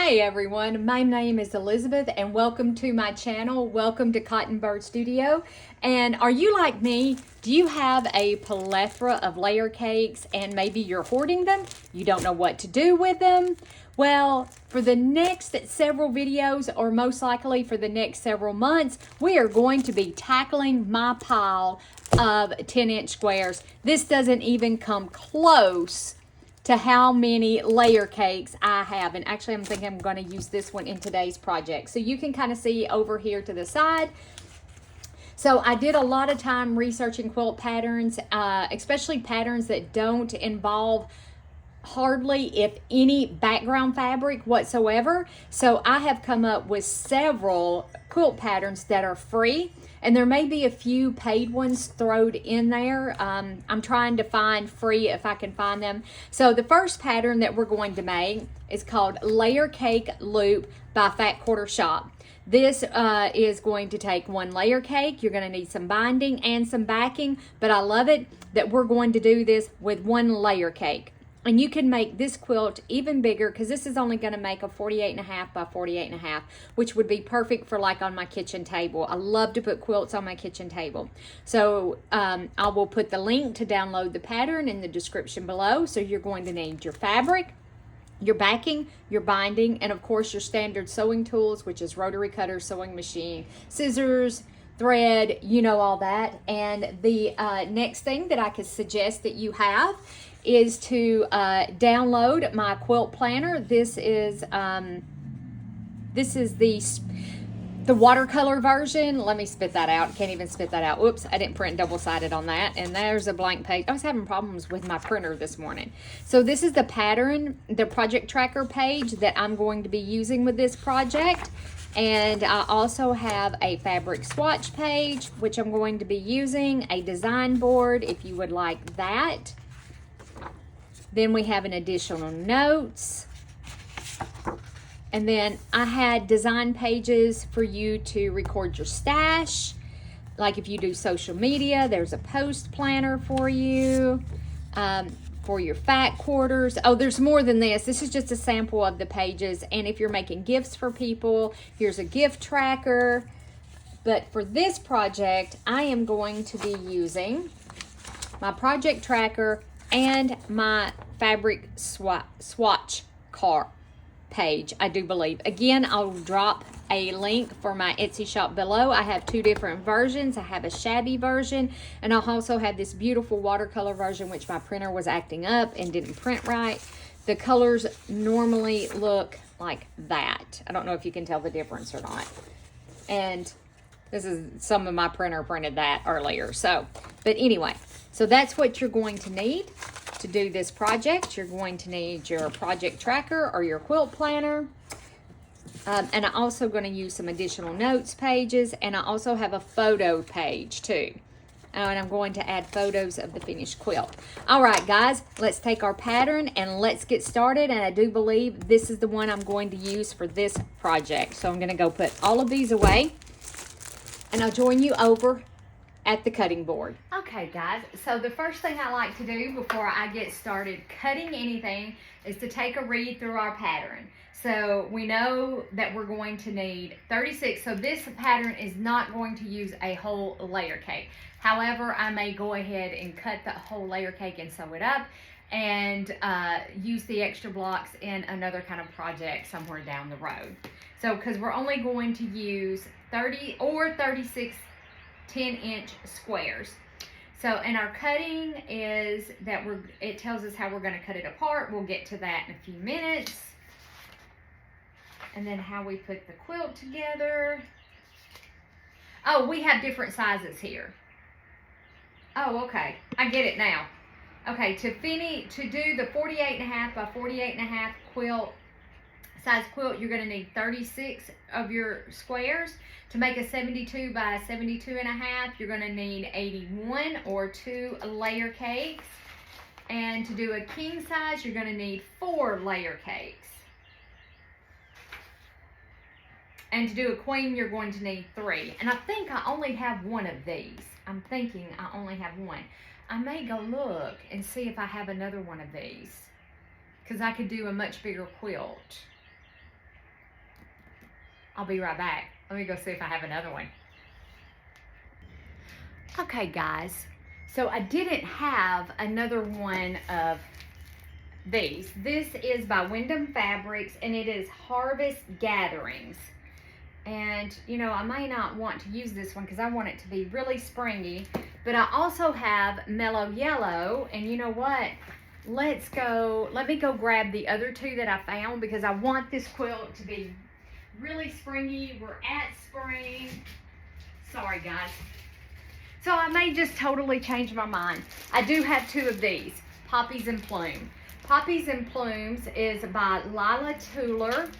Hey everyone, my name is Elizabeth and welcome to my channel. Welcome to Cotton Bird Studio. And are you like me? Do you have a plethora of layer cakes and maybe you're hoarding them? You don't know what to do with them? Well, for the next several videos, or most likely for the next several months, we are going to be tackling my pile of 10-inch squares. This doesn't even come close to how many layer cakes I have. And actually, I'm thinking I'm going to use this one in today's project. So you can kind of see over here to the side. So I did a lot of time researching quilt patterns, especially patterns that don't involve hardly, if any, background fabric whatsoever. So I have come up with several quilt patterns that are free, and there may be a few paid ones thrown in there. I'm trying to find free if I can find them. So the first pattern that we're going to make is called Layer Cake Loop by Fat Quarter Shop. This is going to take one layer cake. You're going to need some binding and some backing, but I love it that we're going to do this with one layer cake. And you can make this quilt even bigger because this is only going to make a 48.5 by 48.5, which would be perfect for like on my kitchen table. I love to put quilts on my kitchen table. So I will put the link to download the pattern in the description below. So you're going to need your fabric, your backing, your binding, and of course your standard sewing tools, which is rotary cutter, sewing machine, scissors, thread, you know, all that. And the next thing that I could suggest that you have is to download my quilt planner. This is the watercolor version. Let me spit that out. Can't even spit that out. Whoops, I didn't print double-sided on that. And there's a blank page. I was having problems with my printer this morning. So this is the pattern, the project tracker page that I'm going to be using with this project. And I also have a fabric swatch page, which I'm going to be using, a design board if you would like that. Then we have an additional notes. And then I had design pages for you to record your stash. Like if you do social media, there's a post planner for you. For your fat quarters. Oh, there's more than this. This is just a sample of the pages. And if you're making gifts for people, here's a gift tracker. But for this project, I am going to be using my project tracker and my fabric swatch card page, I do believe. Again, I'll drop a link for my Etsy shop below. I have two different versions. I have a shabby version, and I'll also have this beautiful watercolor version, which my printer was acting up and didn't print right. The colors normally look like that. I don't know if you can tell the difference or not. And this is some of my printer printed that earlier. So, but anyway, so that's what you're going to need to do this project. You're going to need your project tracker or your quilt planner. And I'm also going to use some additional notes pages, and I also have a photo page too. And I'm going to add photos of the finished quilt. All right, guys, let's take our pattern and let's get started. And I do believe this is the one I'm going to use for this project. So I'm going to go put all of these away, and I'll join you over at the cutting board. Okay, guys, so the first thing I like to do before I get started cutting anything is to take a read through our pattern. So we know that we're going to need 36. So this pattern is not going to use a whole layer cake. However, I may go ahead and cut the whole layer cake and sew it up and use the extra blocks in another kind of project somewhere down the road. So because we're only going to use 30 or 36 10-inch squares. So, and our cutting is that it tells us how we're going to cut it apart. We'll get to that in a few minutes. And then how we put the quilt together. Oh, we have different sizes here. Oh, okay. I get it now. Okay, to do the 48.5 by 48.5 quilt, size quilt, you're going to need 36 of your squares. To make a 72 by 72.5, you're going to need 81 or 2 layer cakes. And to do a king size, you're going to need 4 layer cakes. And to do a queen, you're going to need 3. And I think I only have one of these. I'm thinking I only have one. I may go look and see if I have another one of these, because I could do a much bigger quilt. I'll be right back. Let me go see if I have another one. Okay, guys. So I didn't have another one of these. This is by Wyndham Fabrics, and it is Harvest Gatherings. And, you know, I may not want to use this one because I want it to be really springy. But I also have Mellow Yellow, and you know what? Let me go grab the other two that I found because I want this quilt to be really springy. We're at spring. Sorry, guys. So I may just totally change my mind. I do have two of these, Poppies and Plume. Poppies and Plumes is by Lila Tuller,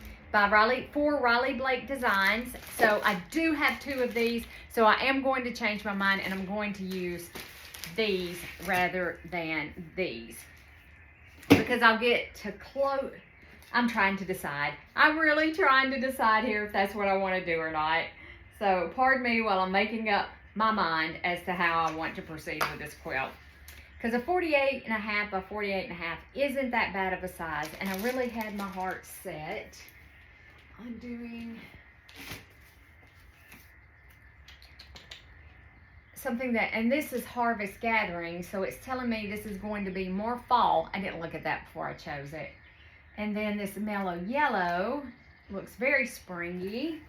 for Riley Blake Designs. So I do have two of these, so I am going to change my mind and I'm going to use these rather than these. Because I'll get to close. I'm trying to decide. I'm really trying to decide here if that's what I want to do or not. So pardon me while I'm making up my mind as to how I want to proceed with this quilt. Because a 48.5 by 48.5 isn't that bad of a size. And I really had my heart set on doing something that, and this is Harvest Gathering, so it's telling me this is going to be more fall. I didn't look at that before I chose it. And then this Mellow Yellow looks very springy.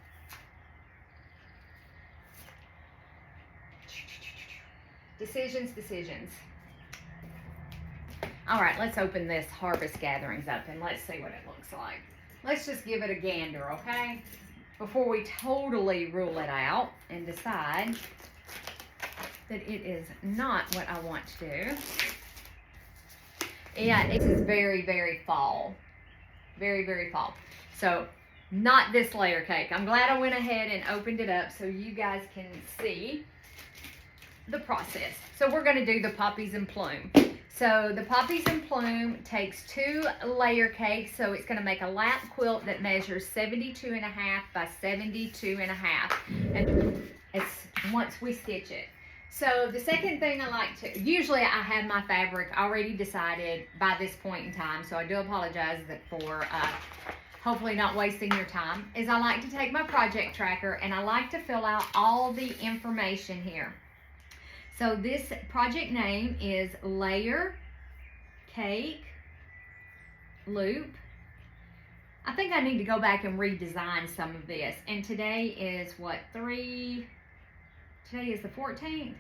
Decisions. All right, let's open this Harvest Gatherings up and let's see what it looks like. Let's just give it a gander, okay? Before we totally rule it out and decide that it is not what I want to do. Yeah, this is very, very fall. Very, very fall. So, not this layer cake. I'm glad I went ahead and opened it up so you guys can see the process. So we're going to do the Poppies and Plume. So the Poppies and Plume takes 2 layer cakes, so it's going to make a lap quilt that measures 72.5 by 72.5, and it's once we stitch it. So the second thing I like to, usually I have my fabric already decided by this point in time, so I do apologize for hopefully not wasting your time, is I like to take my project tracker and I like to fill out all the information here. So this project name is Layer Cake Loop. I think I need to go back and redesign some of this. And today is what, today is the 14th?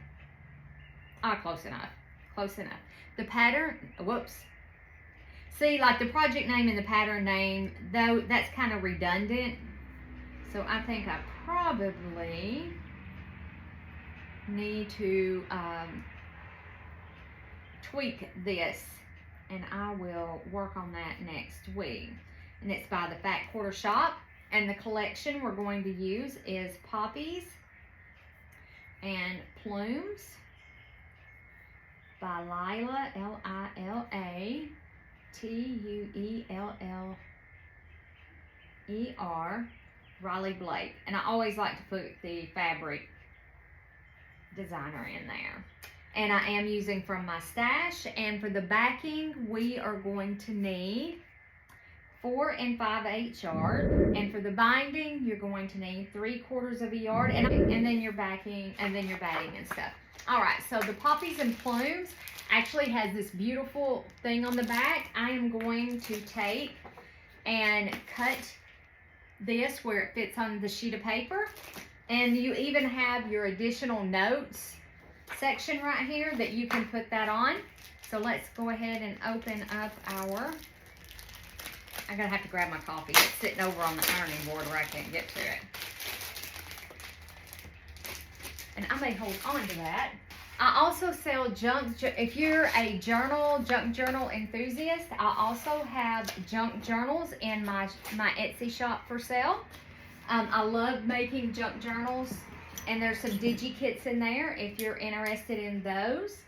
Ah, close enough. Close enough. The pattern, whoops. See, like the project name and the pattern name, though, that's kind of redundant. So I think I probably need to tweak this, and I will work on that next week. And it's by the Fat Quarter Shop, and the collection we're going to use is Poppies and Plumes by Lila, L-I-L-A-T-U-E-L-L-E-R, Riley Blake. And I always like to put the fabric designer in there. And I am using from my stash. And for the backing, we are going to need 4 5/8 yard, and for the binding you're going to need 3/4 of a yard, and then your backing, and then your batting and stuff. All right, so the Poppies and Plumes actually has this beautiful thing on the back. I am going to take and cut this where it fits on the sheet of paper, and you even have your additional notes section right here that you can put that on. So let's go ahead and open up our, I'm gonna have to grab my coffee. It's sitting over on the ironing board where I can't get to it. And I may hold on to that. I also sell junk, if you're a junk journal enthusiast, I also have junk journals in my Etsy shop for sale. I love making junk journals, and there's some digi kits in there if you're interested in those.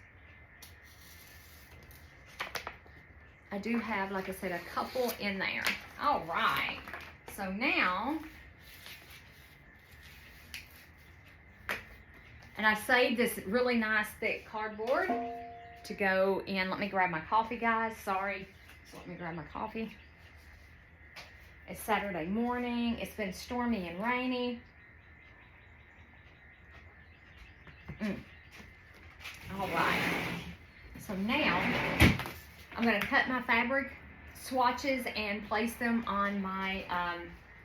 I do have, like I said, a couple in there. All right, so now, and I saved this really nice thick cardboard to go in. Let me grab my coffee, guys. Sorry. So let me grab my coffee. It's Saturday morning. It's been stormy and rainy. All right. So now I'm going to cut my fabric swatches and place them on my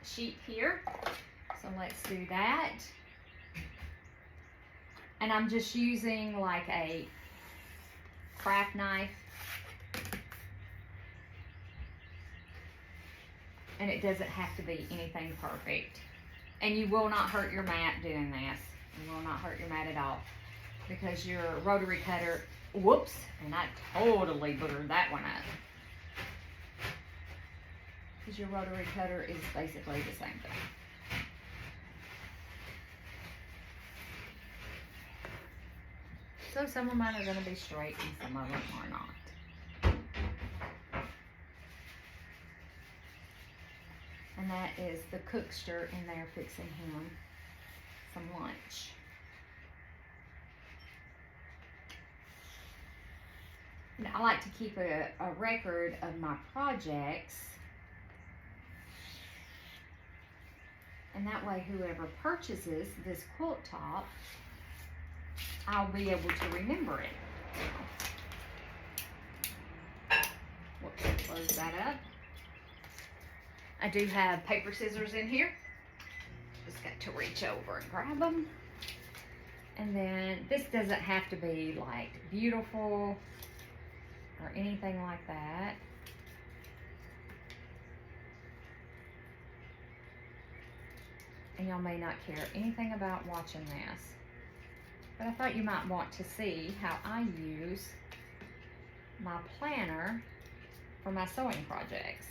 sheet here. So let's do that. And I'm just using like a craft knife. And it doesn't have to be anything perfect. And you will not hurt your mat doing this. You will not hurt your mat at all. Because your rotary cutter, whoops, and I totally buttered that one up. Because your rotary cutter is basically the same thing. So some of mine are going to be straight and some of them are not. And that is the cookster in there fixing him some lunch. And I like to keep a record of my projects. And that way whoever purchases this quilt top, I'll be able to remember it. Whoops, close that up. I do have paper scissors in here. Just got to reach over and grab them. And then this doesn't have to be like beautiful or anything like that. And y'all may not care anything about watching this, but I thought you might want to see how I use my planner for my sewing projects.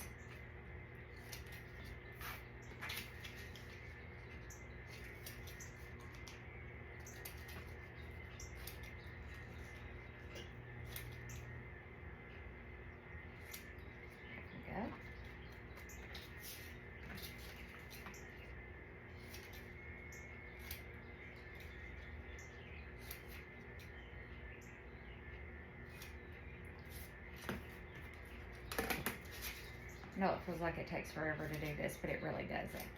No, it feels like it takes forever to do this, but it really doesn't.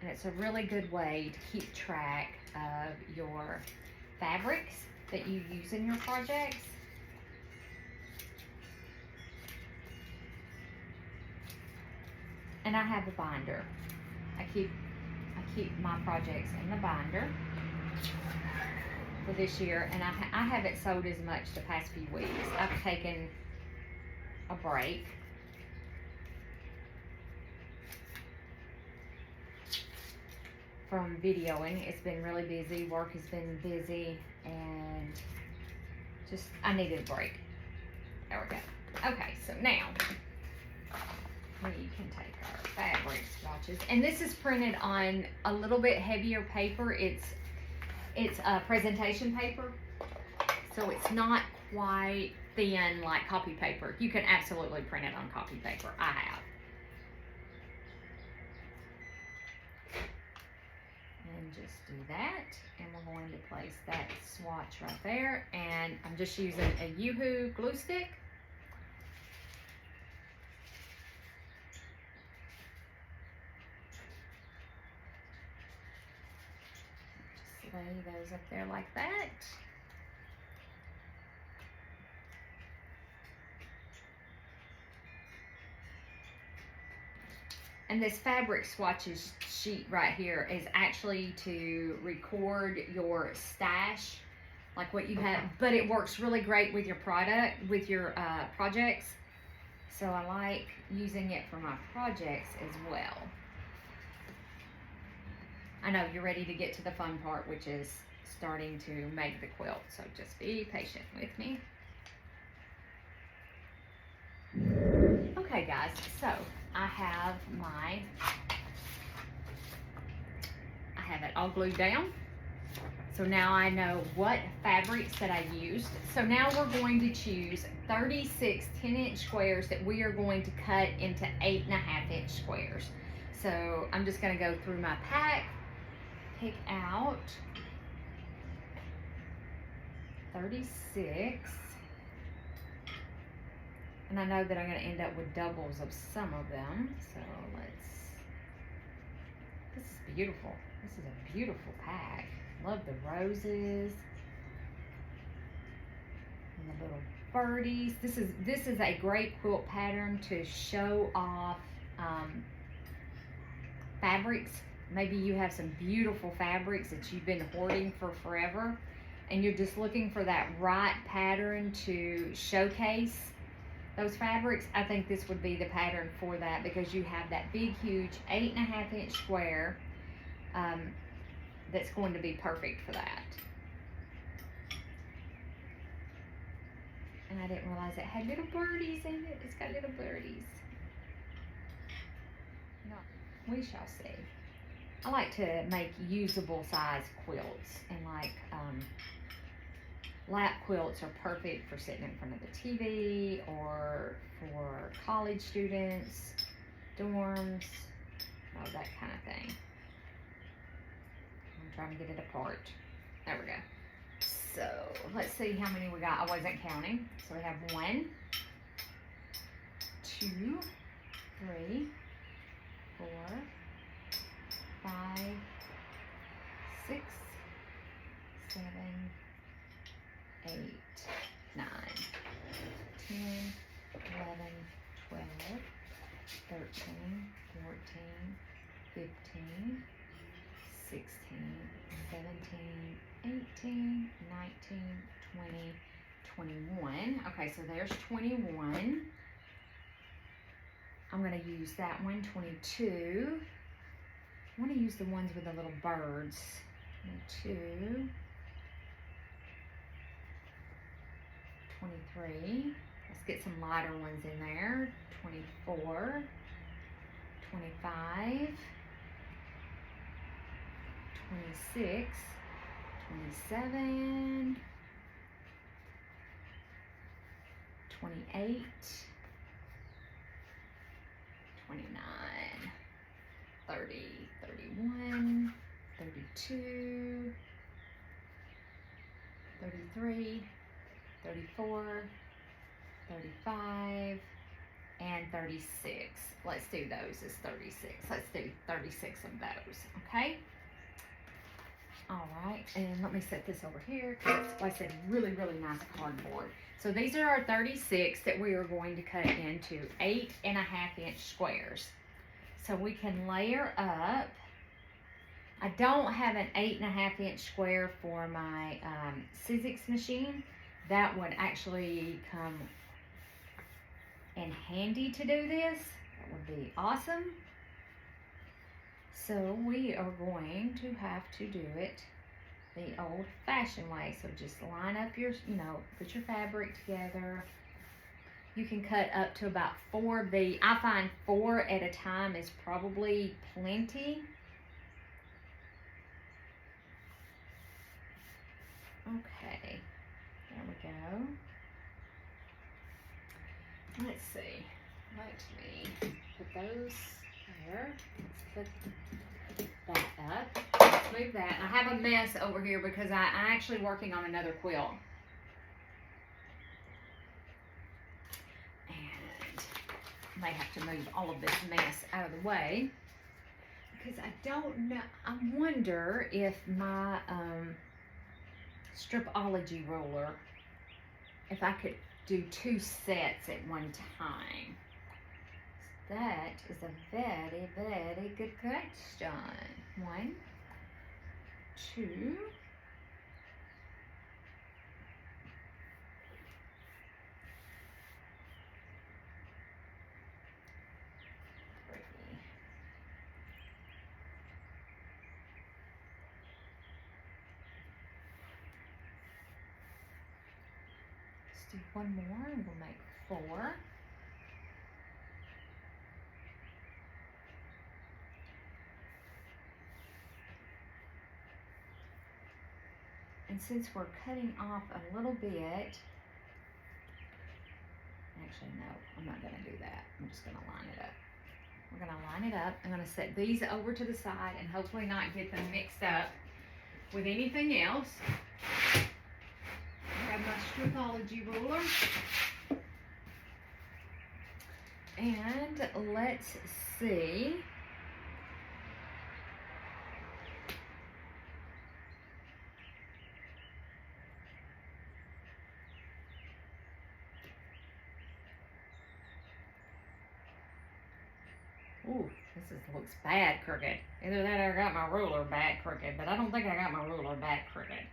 And it's a really good way to keep track of your fabrics that you use in your projects. And I have a binder. I keep my projects in the binder for this year, and I haven't sewed as much the past few weeks. I've taken a break. From videoing. It's been really busy, work has been busy, and just I needed a break. There we go. Okay, so now we can take our fabric swatches, and this is printed on a little bit heavier paper. It's a presentation paper, so it's not quite thin like copy paper. You can absolutely print it on copy paper. I have. And just do that, and we're going to place that swatch right there, and I'm just using a Yoo-hoo glue stick. Just lay those up there like that. And this fabric swatches sheet right here is actually to record your stash, like what you have, but it works really great with your projects. So I like using it for my projects as well. I know you're ready to get to the fun part, which is starting to make the quilt. So just be patient with me. Okay guys, so I have it all glued down. So now I know what fabrics that I used. So now we're going to choose 36 10-inch squares that we are going to cut into 8.5-inch squares. So I'm just going to go through my pack, pick out 36 And I know that I'm going to end up with doubles of some of them. So this is beautiful. This is a beautiful pack. Love the roses. And the little birdies. This is a great quilt pattern to show off fabrics. Maybe you have some beautiful fabrics that you've been hoarding for forever, and you're just looking for that right pattern to showcase those fabrics. I think this would be the pattern for that, because you have that big, huge 8.5 inch square that's going to be perfect for that. And I didn't realize it had little birdies in it. It's got little birdies. No, we shall see. I like to make usable size quilts, and like lap quilts are perfect for sitting in front of the TV or for college students, dorms, that kind of thing. I'm trying to get it apart. There we go. So let's see how many we got. I wasn't counting. So we have 1, 2, 3, 4, 5, 6, 7, 8, 9, 10, 11, 12, 13, 14, 15, 16, 17, 18, 19, 20, 21. Okay, so there's 21. I'm going to use that one, 22. I want to use the ones with the little birds. 22. 23. Let's get some lighter ones in there. 24. 25. 26. 27. 28. 29. 30. 31. 32. 33. 34, 35, and 36. Let's do those as 36. Let's do 36 of those, okay? All right, and let me set this over here, because like I said, really, really nice cardboard. So these are our 36 that we are going to cut into 8.5 inch squares. So we can layer up. I don't have an 8.5 inch square for my Sizzix machine. That would actually come in handy to do this. That would be awesome. So we are going to have to do it the old-fashioned way. So just line up your, put your fabric together. You can cut up to about 4 of the, I find 4 at a time is probably plenty. Okay. There we go. Let's see. Let me put those there. Let's put that up. Let's move that. I have a mess over here because I'm actually working on another quilt. And I may have to move all of this mess out of the way, because I don't know. I wonder if my Stripology ruler, if I could do 2 sets at one time. That is a very, very good question. 1, 2, 3. Let's do one more and we'll make 4. And since we're cutting off a little bit, actually no, I'm not gonna do that. I'm just gonna line it up. We're gonna line it up. I'm gonna set these over to the side and hopefully not get them mixed up with anything else. I have my Stripology ruler. And let's see. Ooh, looks bad crooked. Either that or I got my ruler back crooked, but I don't think I got my ruler back crooked.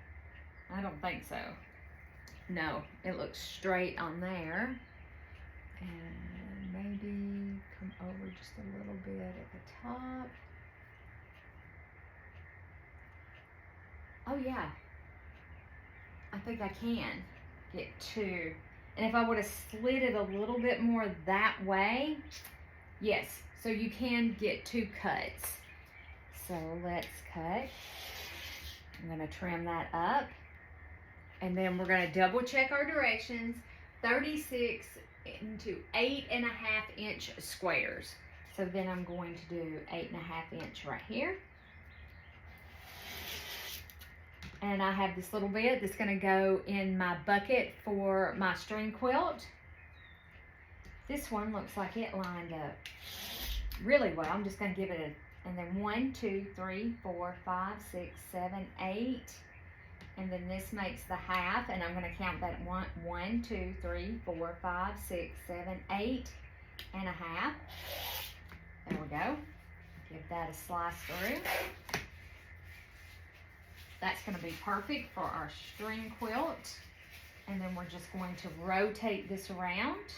I don't think so. No, it looks straight on there. And maybe come over just a little bit at the top. Oh yeah, I think I can get two. And if I would have slid it a little bit more that way, yes, so you can get two cuts. So let's cut. I'm gonna trim that up. And then we're gonna double check our directions. 36 into 8.5 inch squares. So then I'm going to do 8.5 inch right here. And I have this little bit that's gonna go in my bucket for my string quilt. This one looks like it lined up really well. I'm just gonna give it a, and then 1, 2, 3, 4, 5, 6, 7, 8. And then this makes the half, and I'm going to count that 1, 2, 3, 4, 5, 6, 7, 8 and a half. There we go. Give that a slice through. That's going to be perfect for our string quilt. And then we're just going to rotate this around.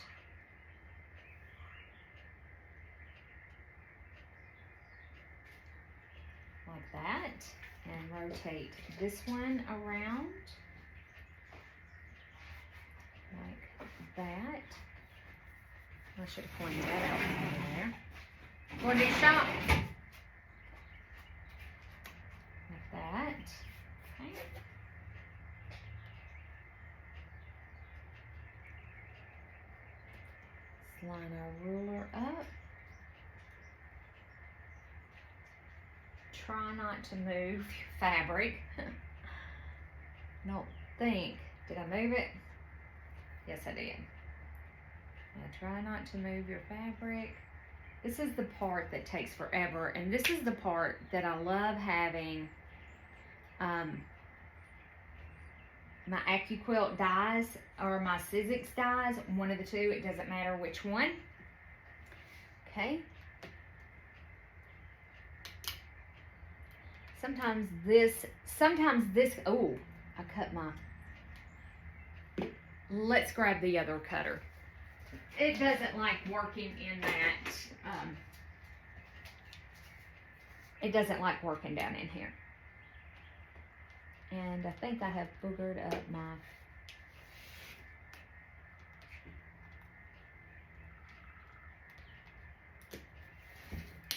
Like that. And rotate this one around like that. I should have pointed that out over there. Going to shop. Like that. Okay. Let's line our ruler up. Try not to move your fabric. Don't think. Did I move it? Yes, I did. Now try not to move your fabric. This is the part that takes forever, and this is the part that I love having my AccuQuilt dies or my Sizzix dies. One of the two. It doesn't matter which one. Okay. Sometimes this, oh, I cut my, let's grab the other cutter. It doesn't like working in that, it doesn't like working down in here. And I think I have boogered up my,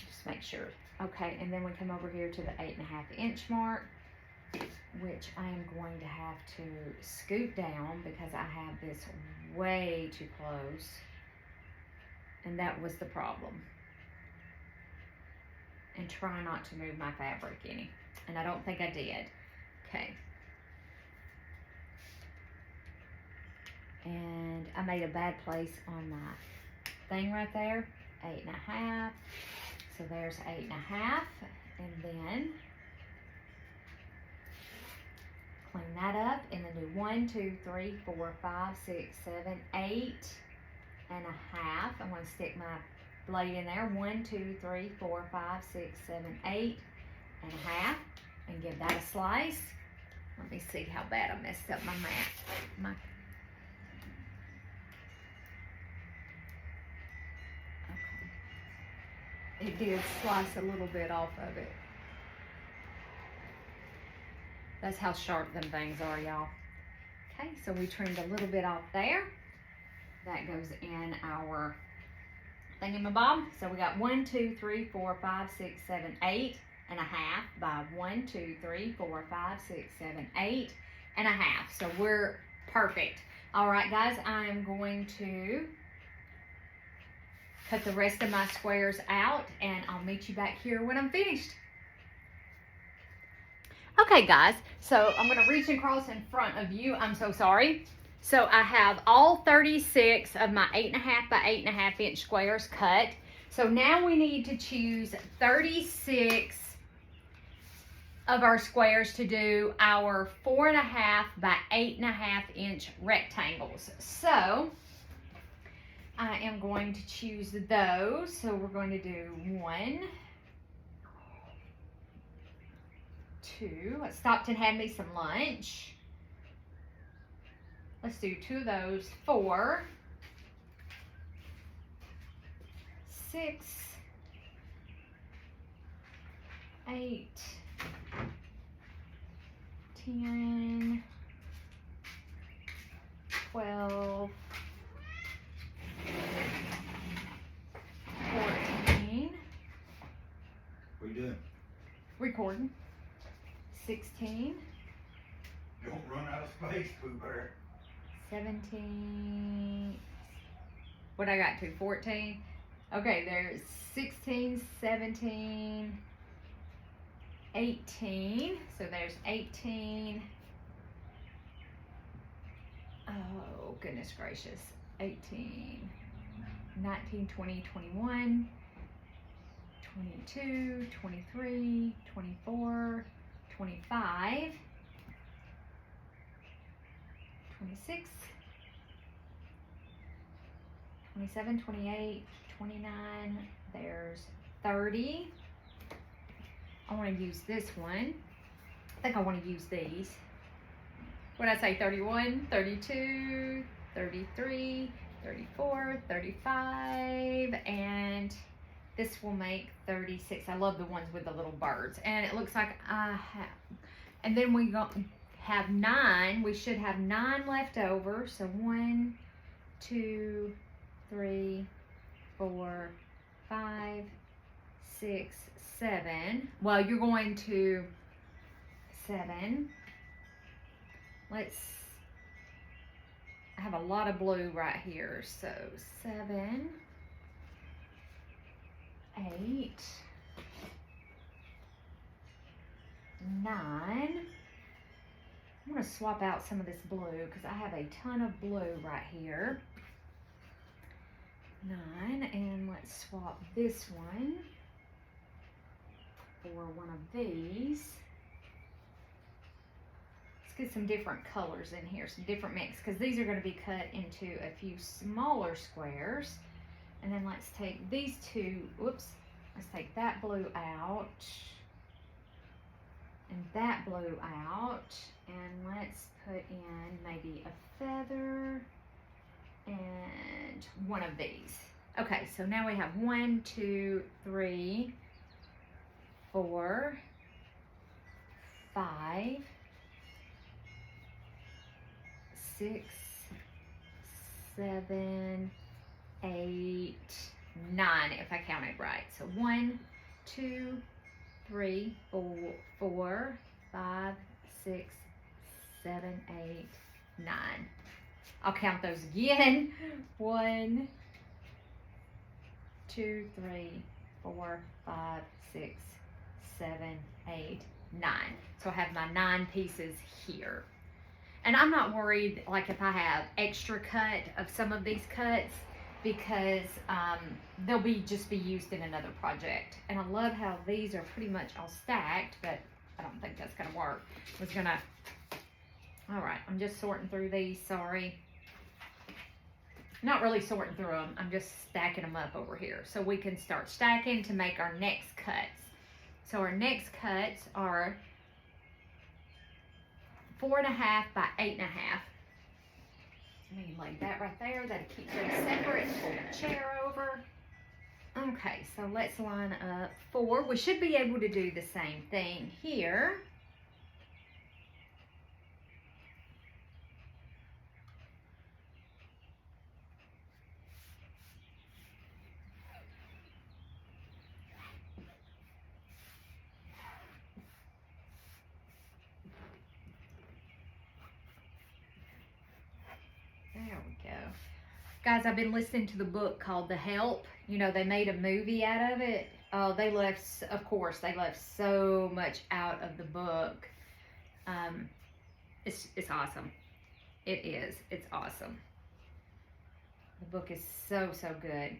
just make sure. Okay, and then we come over here to the 8.5 inch mark, which I am going to have to scoot down because I have this way too close. And that was the problem. And try not to move my fabric any. And I don't think I did. Okay. And I made a bad place on my thing right there. 8.5. So there's 8.5, and then clean that up, and then do 1, 2, 3, 4, 5, 6, 7, 8.5. I'm going to stick my blade in there. 1, 2, 3, 4, 5, 6, 7, 8.5, and give that a slice. Let me see how bad I messed up my mat. It did slice a little bit off of it. That's how sharp them things are, y'all. Okay, so we trimmed a little bit off there. That goes in our thingamabob. So we got 1, 2, 3, 4, 5, 6, 7, 8.5 by 1, 2, 3, 4, 5, 6, 7, 8.5. So we're perfect. All right, guys, I am going to cut the rest of my squares out, and I'll meet you back here when I'm finished. Okay, guys, so I'm going to reach across in front of you. I'm so sorry. So I have all 36 of my 8.5 by 8.5 inch squares cut. So now we need to choose 36 of our squares to do our 4.5 by 8.5 inch rectangles. So I am going to choose those. So we're going to do 1, 2. I stopped and had me some lunch. Let's do 2 of those. 4, 6, 8, 10, 12, 14. What are you doing? Recording. 16. Don't run out of space, Pooh Bear. 17. What I got to? 14. Okay, there's 16, 17, 18. So there's 18. Oh, goodness gracious. 18, 19, 20, 21, 22, 23, 24, 25, 26, 27, 28, 29, there's 30. I want to use this one. I think I want to use these. What did I say? 31, 32, 33, 34, 35, and this will make 36. I love the ones with the little birds. And it looks like I have, and then we have 9. We should have 9 left over. So 1, 2, 3, 4, 5, 6, 7. Well, you're going to 7. I have a lot of blue right here. So 7, 8, 9. I'm going to swap out some of this blue because I have a ton of blue right here. 9, and let's swap this one for one of these. Let's get some different colors in here, some different mix, because these are going to be cut into a few smaller squares. And then let's take these 2, let's take that blue out and that blue out, and let's put in maybe a feather and one of these. Okay, so now we have 1, 2, 3, 4, 5, 6, 7, 8, 9, if I counted right. So 1, 2, 3, 4, 5, 6, 7, 8, 9. I'll count those again. 1, 2, 3, 4, 5, 6, 7, 8, 9. So I have my 9 pieces here. And I'm not worried, like, if I have extra cut of some of these cuts, because they'll just be used in another project. And I love how these are pretty much all stacked, but I don't think that's gonna work. All right, I'm just sorting through these, sorry. Not really sorting through them, I'm just stacking them up over here. So we can start stacking to make our next cuts. So our next cuts are 4.5 by 8.5. Let me lay that right there. That'll keep them separate. Pull the chair over. Okay, so let's line up 4. We should be able to do the same thing here. There we go. Guys, I've been listening to the book called The Help. You know, they made a movie out of it. Oh, they left, of course, they left so much out of the book. It's awesome. It is. It's awesome. The book is so, so good.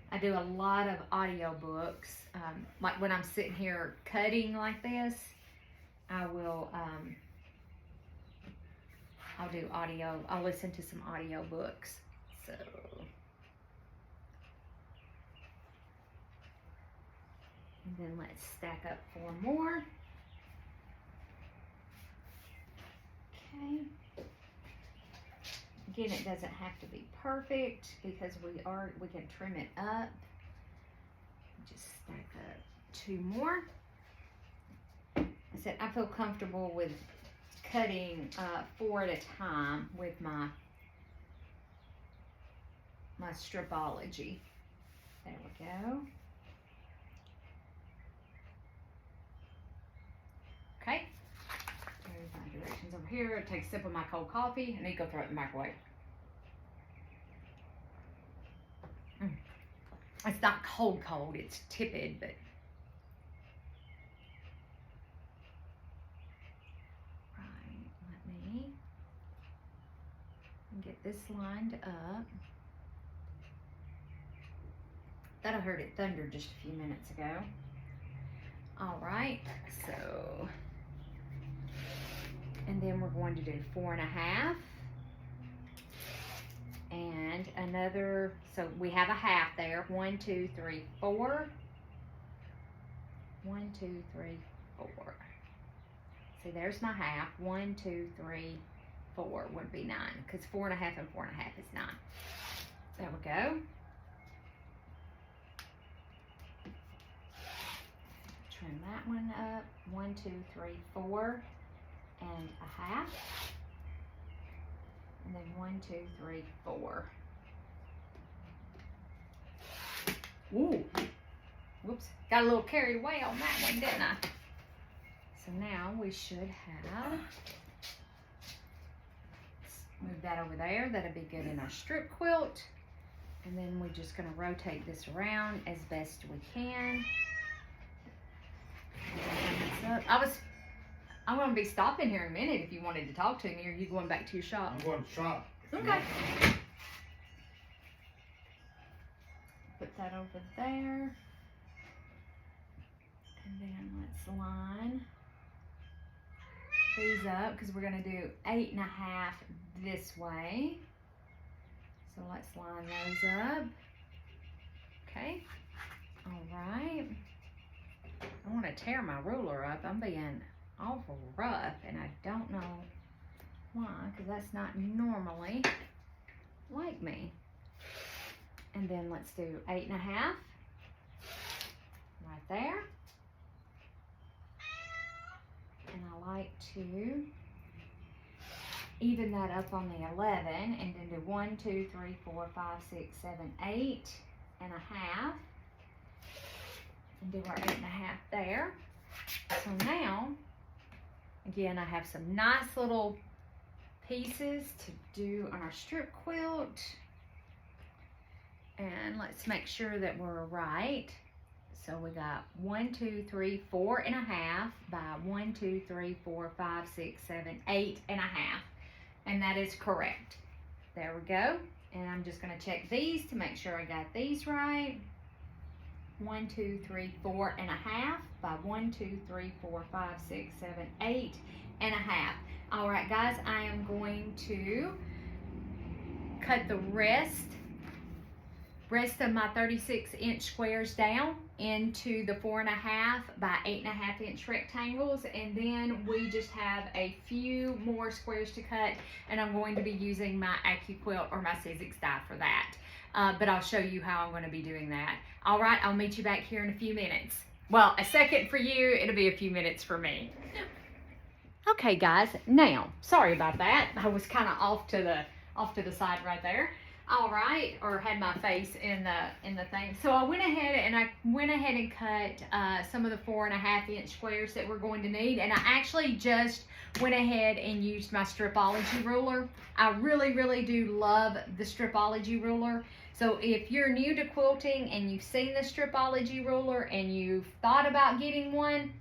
I do a lot of audio books. Like when I'm sitting here cutting like this, I will, I'll do audio. I'll listen to some audio books. So, and then let's stack up 4 more. Okay. Again, it doesn't have to be perfect because we can trim it up. Just stack up 2 more. I said I feel comfortable with cutting 4 at a time with my stripology. There we go. Okay. There's my directions over here. Take a sip of my cold coffee and then go throw it in the microwave. It's not cold, it's tepid, but right, let me get this lined up. Thought I heard it thunder just a few minutes ago. All right, so, and then we're going to do 4.5 and another, so we have a half there. 1, 2, 3, 4. 1, 2, 3, 4. See, there's my half. 1, 2, 3, 4 would be 9 because 4.5 and 4.5 is 9. There we go. Trim that one up. 1, 2, 3, 4 and a half. And then 1, 2, 3, 4. Ooh. Whoops. Got a little carried away on that one, didn't I? So now we should have, let's move that over there. That'll be good in our strip quilt. And then we're just going to rotate this around as best we can. I'm going to be stopping here in a minute if you wanted to talk to me, or are you going back to your shop? I'm going to shop. Okay. Put that over there. And then let's line these up because we're going to do 8.5 this way. So let's line those up. Okay. All right. I want to tear my ruler up. I'm being awful rough and I don't know why, because that's not normally like me. And then let's do 8.5 right there. And I like to even that up on the 11 and then do 1, 2, 3, 4, 5, 6, 7, 8.5 and do our 8.5 there. So now, again, I have some nice little pieces to do on our strip quilt. And let's make sure that we're right. So we got 1, 2, 3, 4.5 by 1, 2, 3, 4, 5, 6, 7, 8.5. And that is correct. There we go. And I'm just going to check these to make sure I got these right. 1, 2, 3, 4.5 by 1, 2, 3, 4, 5, 6, 7, 8.5. All right, guys, I am going to cut the rest of my 36-inch squares down into the 4.5 by 8.5 inch rectangles, and then we just have a few more squares to cut, and I'm going to be using my AccuQuilt or my Sizzix die for that. But I'll show you how I'm going to be doing that. All right, I'll meet you back here in a few minutes. Well, a second for you, it'll be a few minutes for me. Okay, guys, now, sorry about that. I was kind of off to the side right there. All right, or had my face in the thing. So I went ahead and cut some of the 4.5 inch squares that we're going to need, and I actually just went ahead and used my stripology ruler. I really do love the stripology ruler. So if you're new to quilting and you've seen the stripology ruler and you've thought about getting one,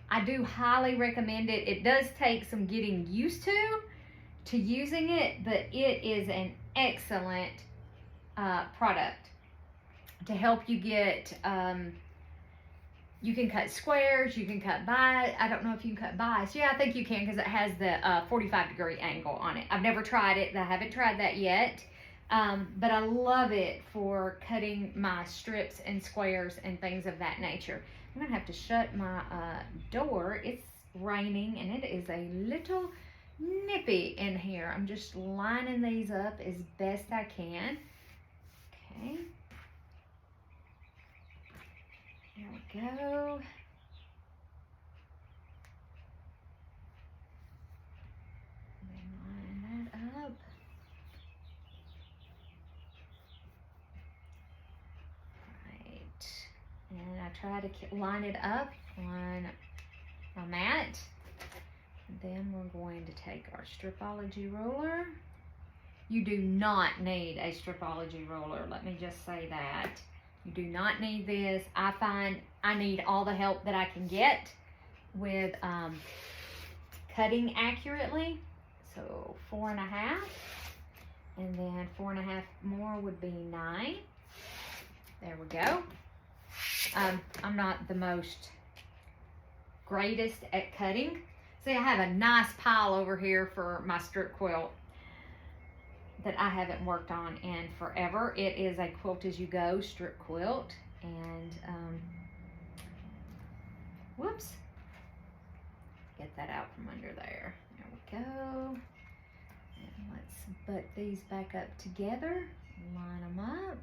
I do highly recommend it. It does take some getting used to using it, but it is an excellent product to help you get, you can cut squares, you can cut by, I don't know if you can cut bias. Yeah, I think you can because it has the 45-degree angle on it. I've never tried it. I haven't tried that yet. But I love it for cutting my strips and squares and things of that nature. I'm gonna have to shut my door. It's raining and it is a little nippy in here. I'm just lining these up as best I can. Okay. There we go. Then line that up. And I try to line it up on my mat. And then we're going to take our stripology ruler. You do not need a stripology ruler. Let me just say that. You do not need this. I find I need all the help that I can get with cutting accurately. So 4.5. And then 4.5 more would be 9. There we go. I'm not the most greatest at cutting. See, I have a nice pile over here for my strip quilt that I haven't worked on in forever. It is a quilt as you go strip quilt. And, whoops. Get that out from under there. There we go. And let's butt these back up together. Line them up.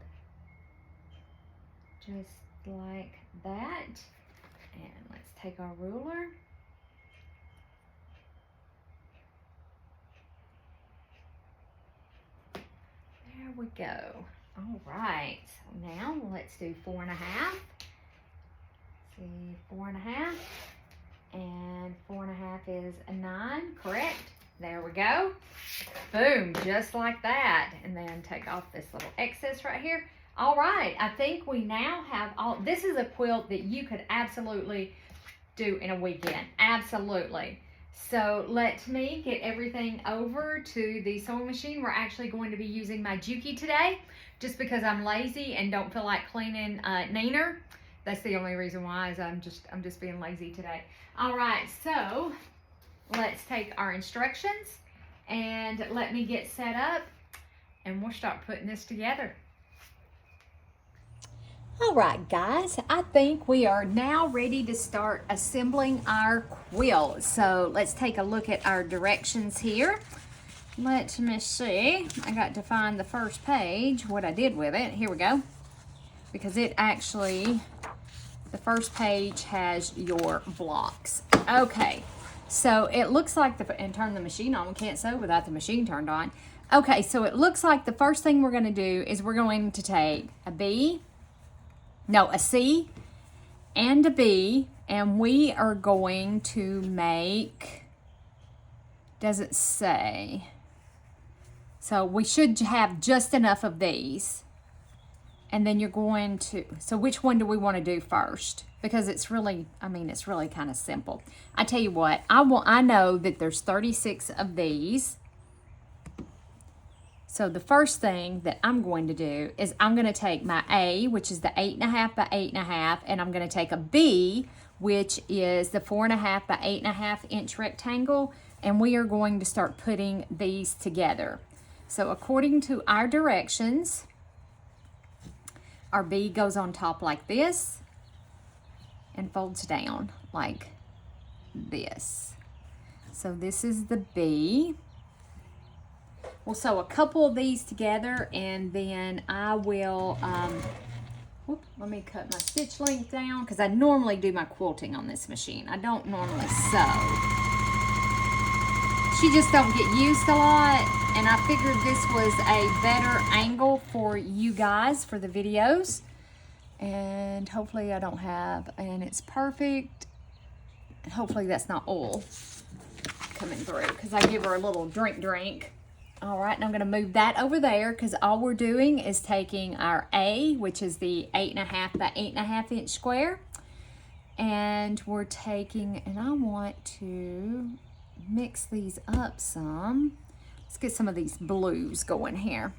Just like that. And let's take our ruler. There we go. All right, so now let's do 4.5. See, 4.5 and 4.5 is a 9, correct? There we go. Boom, just like that. And then take off this little excess right here. All right, I think we now have all, this is a quilt that you could absolutely do in a weekend, absolutely. So let me get everything over to the sewing machine. We're actually going to be using my Juki today, just because I'm lazy and don't feel like cleaning Neener. That's the only reason why, is I'm just being lazy today. All right, so let's take our instructions and let me get set up and we'll start putting this together. All right, guys, I think we are now ready to start assembling our quilt. So let's take a look at our directions here. Let me see. I got to find the first page, what I did with it. Here we go. Because it actually, the first page has your blocks. Okay, so it looks like and turn the machine on. We can't sew without the machine turned on. Okay, so it looks like the first thing we're going to do is we're going to take a C and a B, and we are going to make, does it say? So we should have just enough of these. And then you're going to, so which one do we want to do first? Because it's really, it's really kind of simple. I tell you what, I know that there's 36 of these. So the first thing that I'm going to do is I'm going to take my A, which is the 8.5 by 8.5, and I'm going to take a B, which is the 4.5 by 8.5 inch rectangle, and we are going to start putting these together. So according to our directions, our B goes on top like this and folds down like this. So this is the B. We'll sew a couple of these together, and then I will, let me cut my stitch length down, because I normally do my quilting on this machine. I don't normally sew. She just don't get used a lot, and I figured this was a better angle for you guys for the videos. And hopefully I don't have, and it's perfect. Hopefully that's not oil coming through, because I give her a little drink. All right, and I'm going to move that over there, because all we're doing is taking our A, which is the 8.5 by 8.5 inch square, And we're taking, and I want to mix these up some. Let's get some of these blues going here.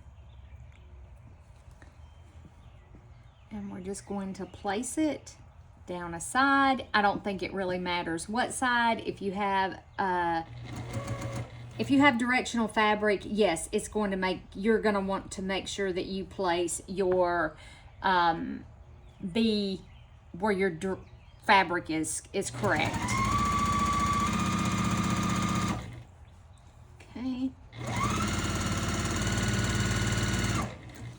And we're just going to place it down a side. I don't think it really matters what side. If you have directional fabric, yes, it's going to make, you're going to want to make sure that you place your B where your fabric is correct. Okay.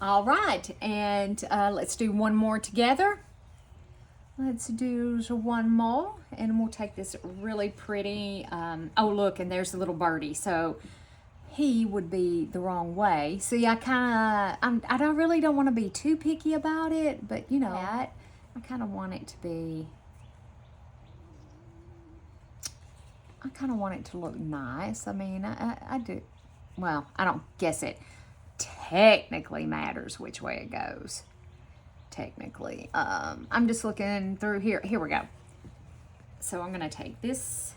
All right, and let's do one more together. Let's do one more, and we'll take this really pretty, oh look, and there's the little birdie. So he would be the wrong way. See, I really don't want to be too picky about it, but you know, I kind of want it to be, I kind of want it to look nice. I mean, I do, well, I don't guess it technically matters which way it goes. Technically, I'm just looking through here. Here we go. So I'm gonna take this,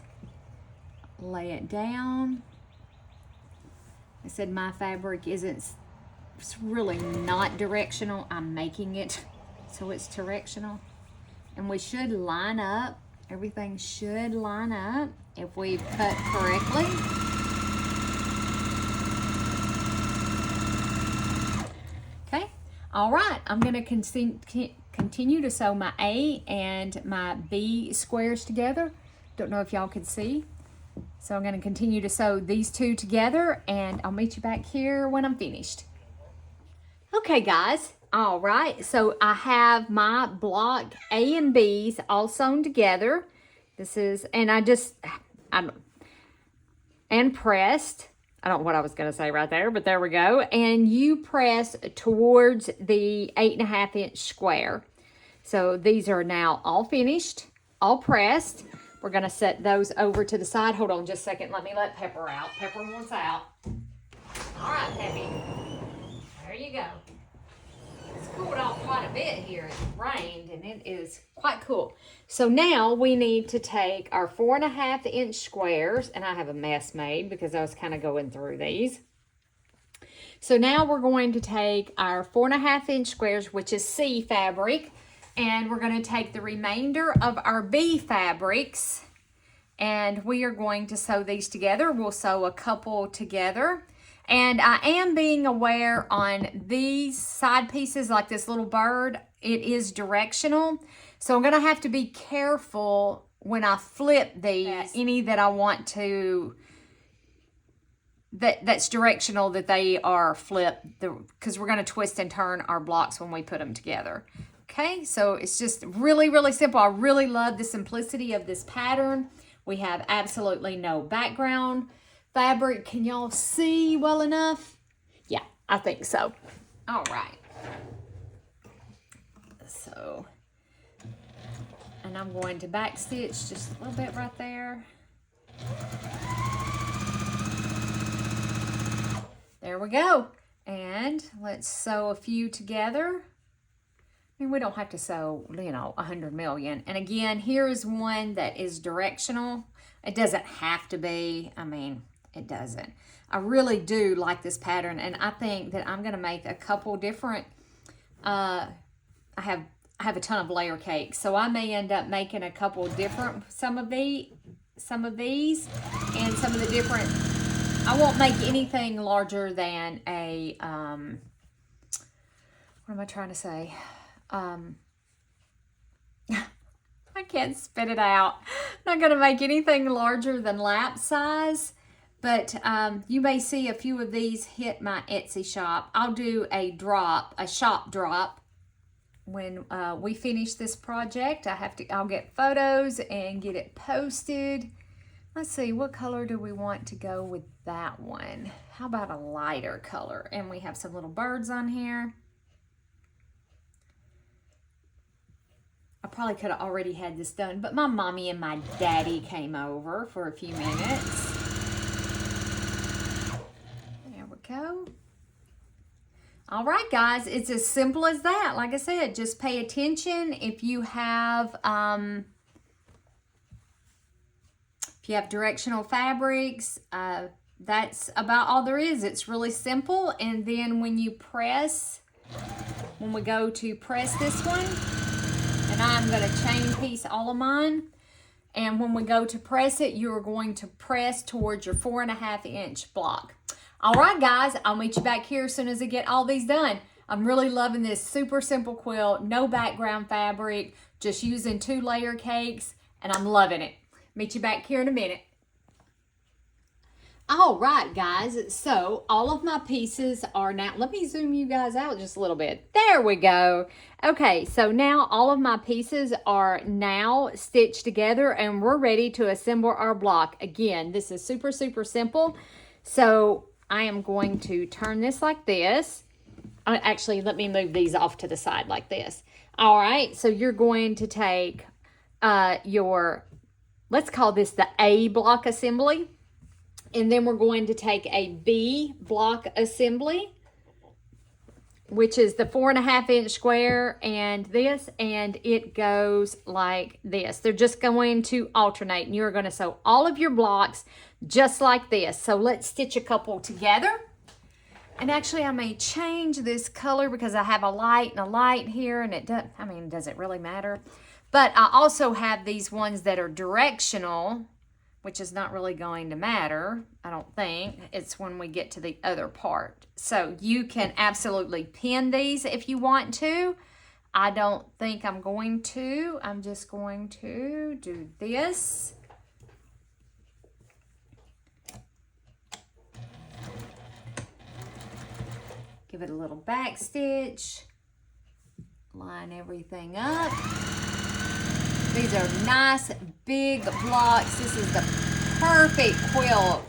lay it down. I said my fabric isn't, it's really not directional. I'm making it so it's directional. And we should line up, everything should line up if we've cut correctly. Okay, all right, I'm gonna continue to sew my A and my B squares together. Don't know if y'all can see. So I'm gonna continue to sew these two together, and I'll meet you back here when I'm finished. Okay guys, all right, so I have my block A and B's all sewn together. This is, and and pressed. I don't know what I was gonna say right there, but there we go. And you press towards the 8.5 inch square. So these are now all finished, all pressed. We're gonna set those over to the side. Hold on just a second, let me let Pepper out. Pepper wants out. All right, Peppy, there you go. It's cooled off quite a bit here. It rained and it is quite cool. So now we need to take our 4.5 inch squares, and I have a mess made because I was kind of going through these. So now we're going to take our 4.5 inch squares, which is C fabric, and we're going to take the remainder of our B fabrics, and we are going to sew these together. We'll sew a couple together. And I am being aware on these side pieces, like this little bird, it is directional. So I'm gonna have to be careful when I flip these, any that I want to, that's directional, that they are flipped, because we're gonna twist and turn our blocks when we put them together. Okay, so it's just really, really simple. I really love the simplicity of this pattern. We have absolutely no background fabric. Can y'all see well enough? Yeah, I think so. All right. So, and I'm going to back stitch just a little bit right there. There we go. And let's sew a few together. I mean, we don't have to sew, 100 million. And again, here is one that is directional. It doesn't have to be. I mean, it doesn't. I really do like this pattern, and I think that I'm gonna make a couple different, I have a ton of layer cakes, so I may end up making a couple different, some of these, and some of the different, I won't make anything larger than a, what am I trying to say? I can't spit it out. I'm not gonna make anything larger than lap size. But you may see a few of these hit my Etsy shop. I'll do a shop drop when we finish this project. I'll get photos and get it posted. Let's see, what color do we want to go with that one? How about a lighter color? And we have some little birds on here. I probably could have already had this done, but my mommy and my daddy came over for a few minutes. Go. All right, guys, it's as simple as that. Like I said, just pay attention. If you have If you have directional fabrics, that's about all there is. It's really simple. And then when you press, when we go to press this one, and I'm going to chain piece all of mine. And when we go to press it, you're going to press towards your 4.5-inch block. All right, guys, I'll meet you back here as soon as I get all these done. I'm really loving this super simple quilt, no background fabric, just using 2-layer cakes, and I'm loving it. Meet you back here in a minute. All right, guys, so all of my pieces are now, let me zoom you guys out just a little bit. There we go. Okay, so now all of my pieces are now stitched together and we're ready to assemble our block. Again, this is super, super simple. So I am going to turn this like this. Actually, let me move these off to the side like this. All right, so you're going to take let's call this the A block assembly. And then we're going to take a B block assembly, which is the 4.5-inch square and this, and it goes like this. They're just going to alternate, and you're going to sew all of your blocks just like this. So let's stitch a couple together. And actually, I may change this color because I have a light and a light here, and does it really matter? But I also have these ones that are directional, which is not really going to matter, I don't think. It's when we get to the other part. So you can absolutely pin these if you want to. I don't think I'm going to. I'm just going to do this. Give it a little back stitch. Line everything up. These are nice big blocks. This is the perfect quilt.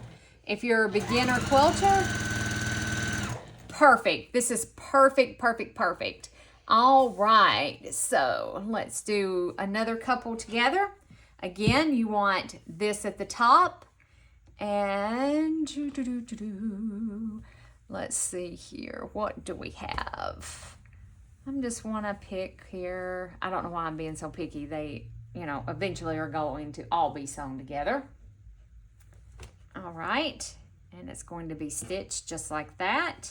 If you're a beginner quilter, perfect. This is perfect, perfect, perfect. All right, so let's do another couple together. Again, you want this at the top. And let's see here. What do we have? I just want to pick here. I don't know why I'm being so picky. They, eventually are going to all be sewn together. All right. And it's going to be stitched just like that.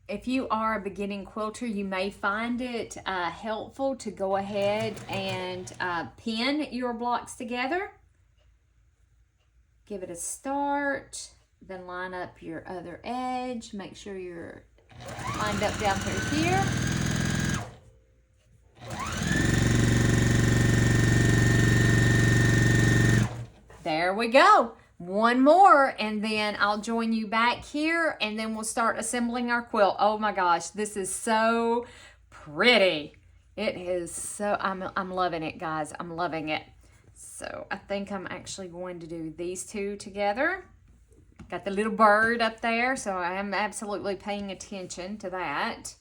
If you are a beginning quilter, you may find it helpful to go ahead and pin your blocks together. Give it a start. Then line up your other edge. Make sure you're lined up down through here. There we go. One more, and then I'll join you back here, and then we'll start assembling our quilt. Oh my gosh, this is so pretty. It is so, I'm loving it, guys. I'm loving it. So I think I'm actually going to do these two together. Got the little bird up there, so I am absolutely paying attention to that.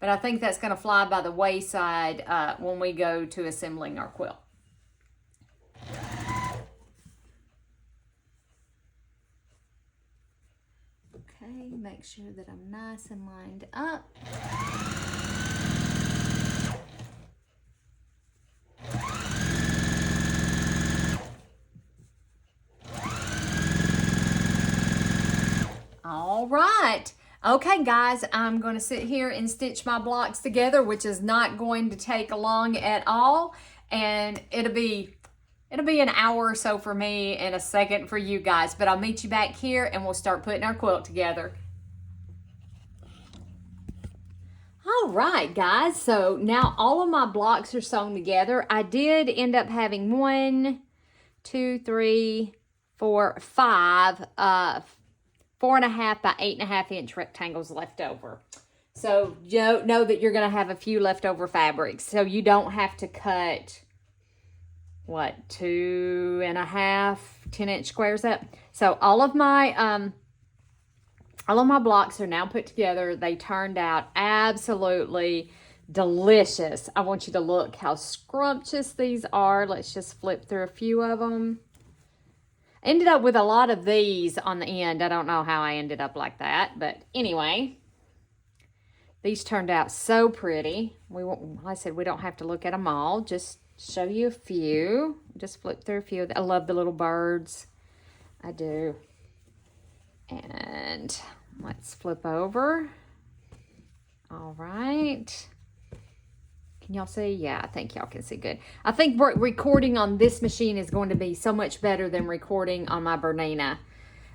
But I think that's going to fly by the wayside when we go to assembling our quilt. Okay, make sure that I'm nice and lined up. All right. Okay, guys, I'm going to sit here and stitch my blocks together, which is not going to take long at all. And it'll be an hour or so for me and a second for you guys. But I'll meet you back here and we'll start putting our quilt together. All right, guys. So now all of my blocks are sewn together. I did end up having 5 4.5 by 8.5 inch rectangles left over. So you know that you're going to have a few leftover fabrics. So you don't have to cut, 2.5 10-inch squares up. So all of my blocks are now put together. They turned out absolutely delicious. I want you to look how scrumptious these are. Let's just flip through a few of them. Ended up with a lot of these on the end. I don't know how I ended up like that, but anyway, these turned out so pretty. Like I said, we don't have to look at them all. Just show you a few. Just flip through a few. I love the little birds. I do. And let's flip over. All right. Can y'all see? Yeah, I think y'all can see good. I think recording on this machine is going to be so much better than recording on my Bernina.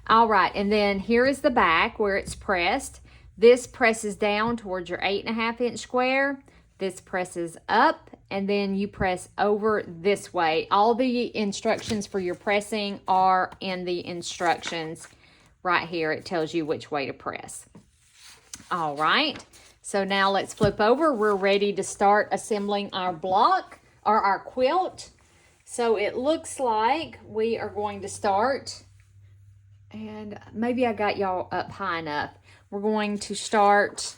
All right, and then here is the back where it's pressed. This presses down towards your 8.5 inch square. This presses up, and then you press over this way. All the instructions for your pressing are in the instructions right here. It tells you which way to press. All right, so now let's flip over. We're ready to start assembling our block or our quilt. So it looks like we are going to start, and maybe I got y'all up high enough. We're going to start,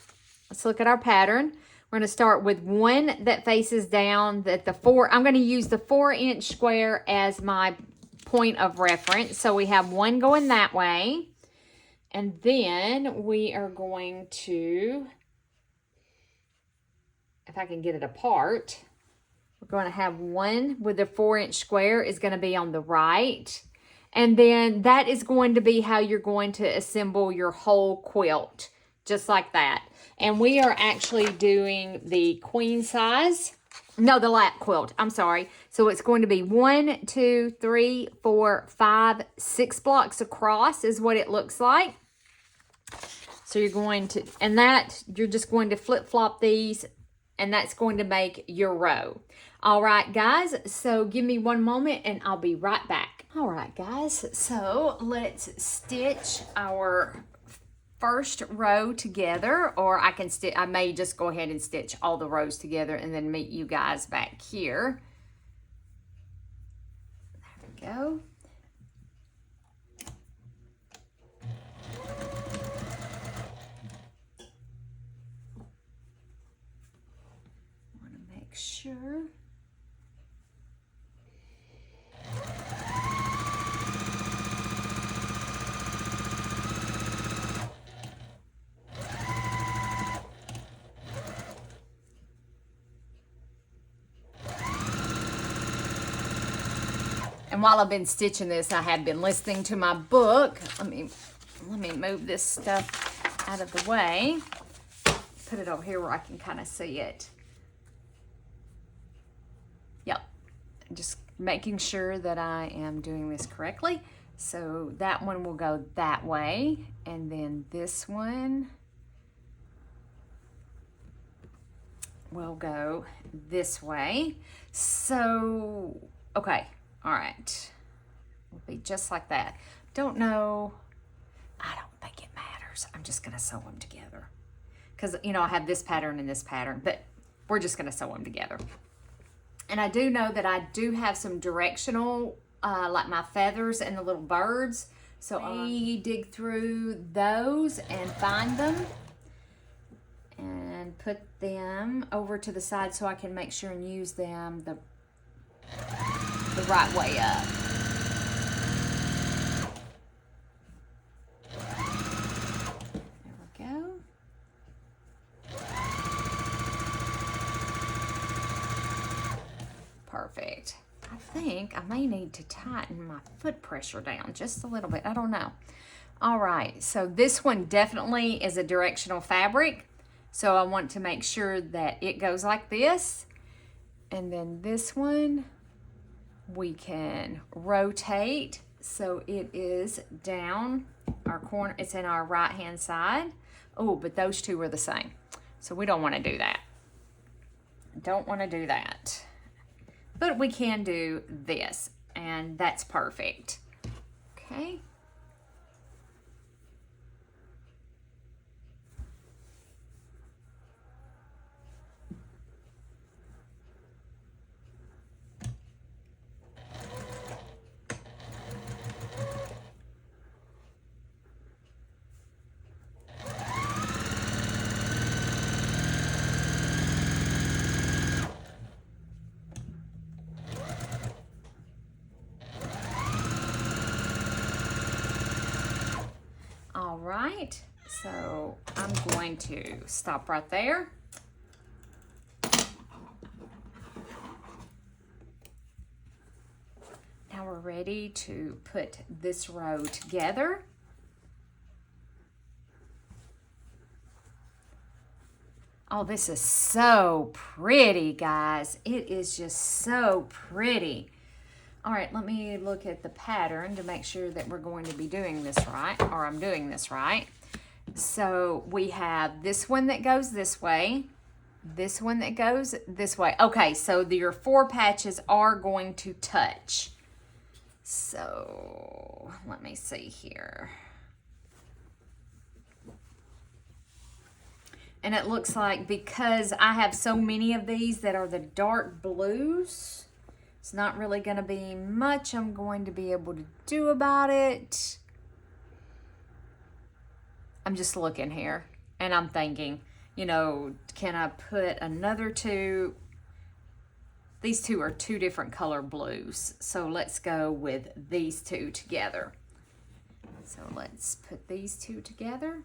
let's look at our pattern. We're going to start with one that faces down, I'm going to use the 4 inch square as my point of reference. So we have one going that way. And then we are going to, if I can get it apart, we're going to have one with the 4 inch square is going to be on the right. And then that is going to be how you're going to assemble your whole quilt, just like that. And we are actually doing the queen size. No, the lap quilt. I'm sorry. So it's going to be 1, 2, 3, 4, 5, 6 blocks across is what it looks like. So you're going to, and that, you're just going to flip-flop these, and that's going to make your row. All right, guys, so give me one moment and I'll be right back. All right, guys, so let's stitch our first row together, or I may just go ahead and stitch all the rows together and then meet you guys back here. There we go. Want to make sure. And while I've been stitching this, I have been listening to my book. Let me move this stuff out of the way. Put it over here where I can kind of see it. Yep. Just making sure that I am doing this correctly. So that one will go that way. And then this one will go this way. So, okay. All right, will be just like that. Don't know, I don't think it matters. I'm just gonna sew them together. Cause you know, I have this pattern and this pattern, but we're just gonna sew them together. And I do know that I do have some directional, like my feathers and the little birds. So I dig through those and find them and put them over to the side so I can make sure and use them the right way up. There we go. Perfect. I think I may need to tighten my foot pressure down just a little bit. I don't know. All right, so this one definitely is a directional fabric. So I want to make sure that it goes like this. And then this one, we can rotate so it is down our corner. It's in our right hand side. Oh, but those two are the same, so we don't want to do that. Don't want to do that, but we can do this, and that's perfect. Okay. All right, so I'm going to stop right there. we're ready to put this row together. Oh, this is so pretty, guys. It is just so pretty. All right, let me look at the pattern to make sure that we're going to be doing this right, or I'm doing this right. So we have this one that goes this way, this one that goes this way. Okay, so your 4 patches are going to touch. So let me see here. And it looks like because I have so many of these that are the dark blues, it's not really going to be much I'm going to be able to do about it. I'm just looking here and I'm thinking, you know, can I put another 2? These 2 are 2 different color blues. So let's go with these 2 together. So let's put these 2 together.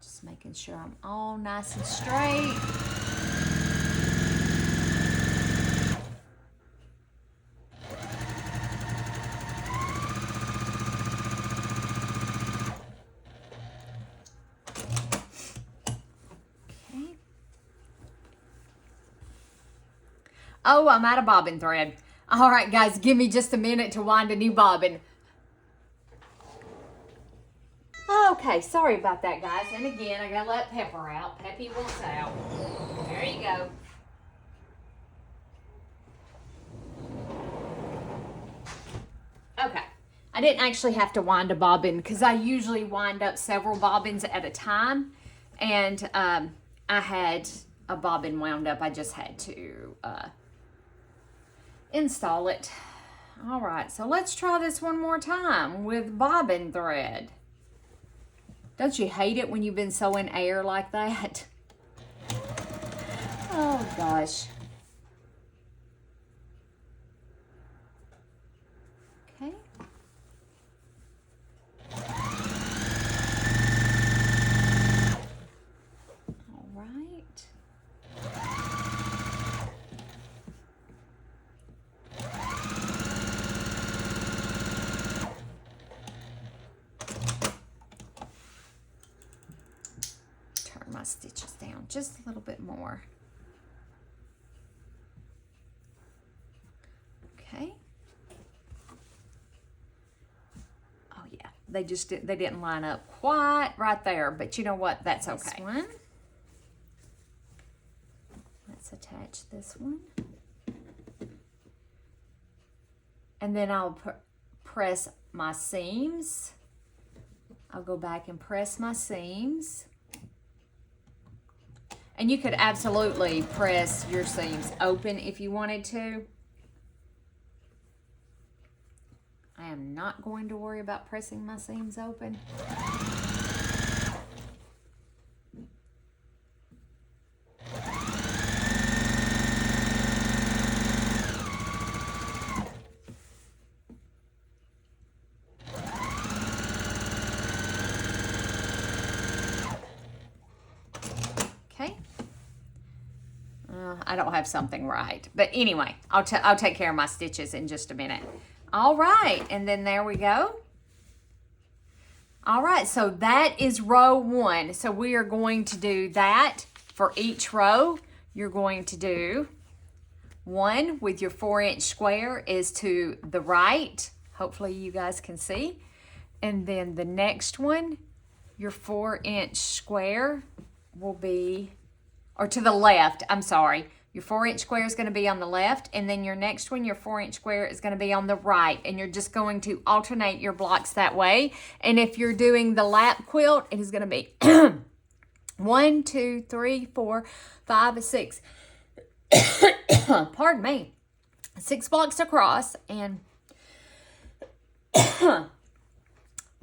Just making sure I'm all nice and straight. Okay. Oh, I'm out of bobbin thread. All right, guys, give me just a minute to wind a new bobbin. Okay, sorry about that, guys. And again, I gotta let Pepper out. Peppy wants out. There you go. Okay, I didn't actually have to wind a bobbin because I usually wind up several bobbins at a time. And I had a bobbin wound up. I just had to install it. All right, so let's try this one more time with bobbin thread. Don't you hate it when you've been sewing air like that? Oh, gosh. Okay. All right. My stitches down just a little bit more. Okay. Oh yeah, they didn't line up quite right there, but you know what? That's okay. This one. Let's attach this one. And then I'll press my seams. I'll go back and press my seams. And you could absolutely press your seams open if you wanted to. I am not going to worry about pressing my seams open. Okay. I don't have something right. But anyway, I'll take care of my stitches in just a minute. All right, and then there we go. All right, so that is row 1. So we are going to do that for each row. You're going to do 1 with your 4-inch square is to the right. Hopefully you guys can see. And then the next one, your 4-inch square will be, or to the left, I'm sorry. Your 4-inch square is going to be on the left, and then your next one, your 4-inch square, is going to be on the right, and you're just going to alternate your blocks that way. And if you're doing the lap quilt, it is going to be 1, 2, 3, 4, 5, 6. Pardon me. 6 blocks across, and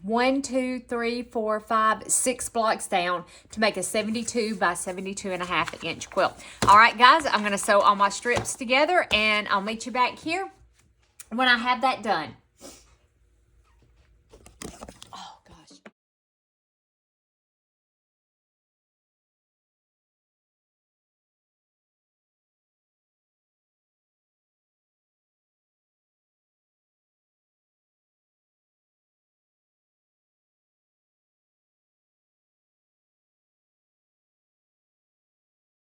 1, 2, 3, 4, 5, 6 blocks down to make a 72 by 72.5 inch quilt. All right, guys, I'm going to sew all my strips together, and I'll meet you back here when I have that done.